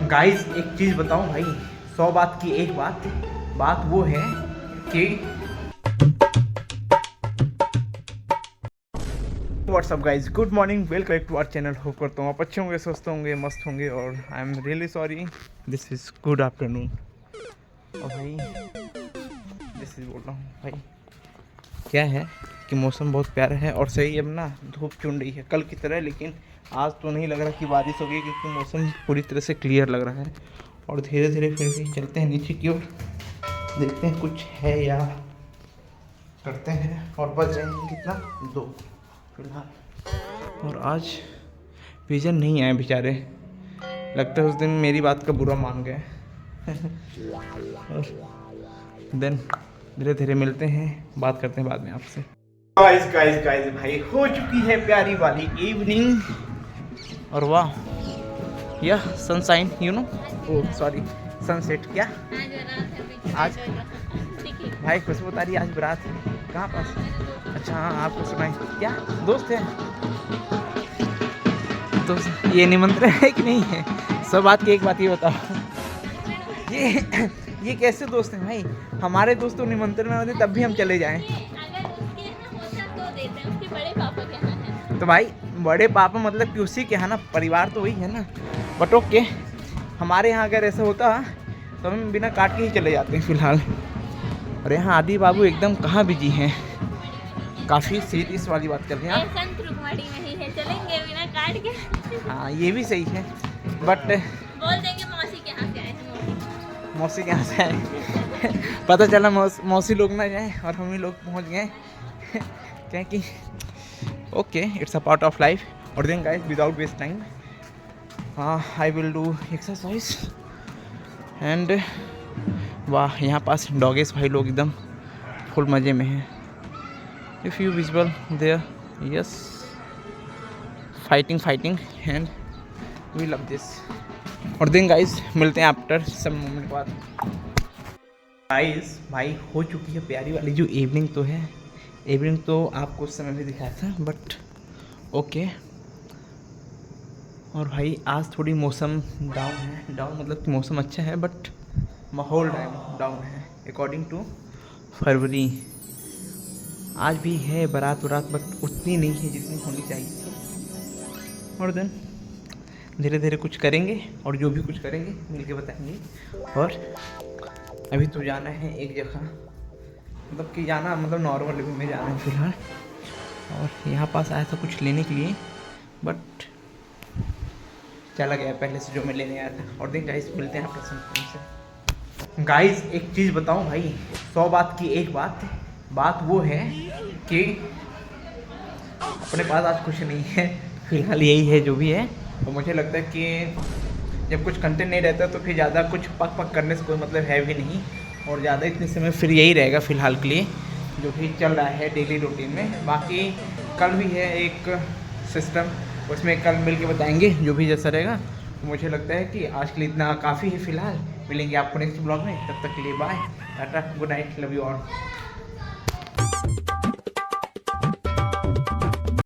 Guys एक चीज़ बताऊं भाई, 100 बात की एक बात वो है कि what's up guys, good morning, welcome back to our channel. Hope करता हूँ आप अच्छे होंगे, स्वस्थ होंगे, मस्त होंगे। और I am really sorry, this is good afternoon. और भाई दिस इज़ बोल रहा हूँ भाई, क्या है कि मौसम बहुत प्यारा है और सही। अब ना धूप चुन रही है कल की तरह, लेकिन आज तो नहीं लग रहा कि बारिश होगी, क्योंकि मौसम पूरी तरह से क्लियर लग रहा है। और धीरे धीरे फिर भी चलते हैं नीचे की ओर, देखते हैं कुछ है या करते हैं। और बज रहे हैं कितना, 2 फिलहाल। और आज विजन नहीं आए बेचारे, लगता है उस दिन मेरी बात का बुरा मान गए। और देन धीरे धीरे मिलते हैं, बात करते हैं बाद में आपसे। गाइस भाई, हो चुकी है प्यारी वाली इवनिंग। और वाह, यह sunshine, you know, oh sorry, sunset. क्या आज भाई खुशबू बता रही आज बारात है, कहाँ पास? अच्छा हाँ, आपको सुनाई क्या दोस्त है? तो ये निमंत्रण है कि नहीं है? सब बात की एक बात ये बताओ, ये कैसे दोस्त हैं भाई? हमारे दोस्त तो निमंत्रण में होते तब भी हम चले जाएं। तो भाई बड़े पापा मतलब कि उसी के यहाँ ना, परिवार तो वही है ना। बट ओके, हमारे यहाँ अगर ऐसा होता तो हम बिना काट के ही चले जाते हैं फिलहाल। और यहाँ आदि बाबू एकदम कहाँ बिजी हैं, काफ़ी सीरियस वाली बात कर रहे हैं। चलेंगे बिना काट के। हाँ ये भी सही है, बट बोल देंगे मौसी के यहाँ से आए हैं। मौसी के यहाँ से आए पता चला मौसी लोग ना जाए और हम ही लोग पहुँच गए। क्या कि okay, it's a part of life. और then guys, without waste time, I will do exercise. And वाह, यहाँ पास डॉगेस भाई लोग एकदम फुल मज़े में हैं। If you visible there, yes, fighting and we love this. और देन गाइस मिलते हैं आफ्टर सम मोमेंट बाद। गाइस भाई हो चुकी है प्यारी वाली जो इवनिंग तो है। इवनिंग तो आपको उस समय भी दिखाया था, बट ओके। और भाई आज थोड़ी मौसम डाउन है, डाउन मतलब कि मौसम अच्छा है, बट माहौल डाउन है अकॉर्डिंग टू फरवरी। आज भी है बारात, बट उतनी नहीं है जितनी होनी चाहिए थी। और देन धीरे धीरे कुछ करेंगे, और जो भी कुछ करेंगे मिलके बताएंगे। और अभी तो जाना है एक जगह, मतलब कि जाना मतलब नॉर्मल लिविंग में जाना है फिलहाल। और यहाँ पास आया था कुछ लेने के लिए, बट चला गया पहले से जो मैं लेने आया था। और दिन गाइस मिलते हैं आपके से। गाइस एक चीज़ बताऊं भाई, 100 बात की एक बात वो है कि अपने पास आज कुछ नहीं है फिलहाल, यही है जो भी है। और मुझे लगता है कि जब कुछ कंटेंट नहीं रहता तो फिर ज़्यादा कुछ पक करने से कोई मतलब है भी नहीं। और ज़्यादा इतने समय फिर यही रहेगा फ़िलहाल के लिए जो भी चल रहा है डेली रूटीन में। बाकी कल भी है एक सिस्टम, उसमें कल मिल के बताएँगे जो भी जैसा रहेगा। तो मुझे लगता है कि आज के लिए इतना काफ़ी है फ़िलहाल। मिलेंगे आपको नेक्स्ट ब्लॉग में, तब तक के लिए bye, tata, good night, love you all.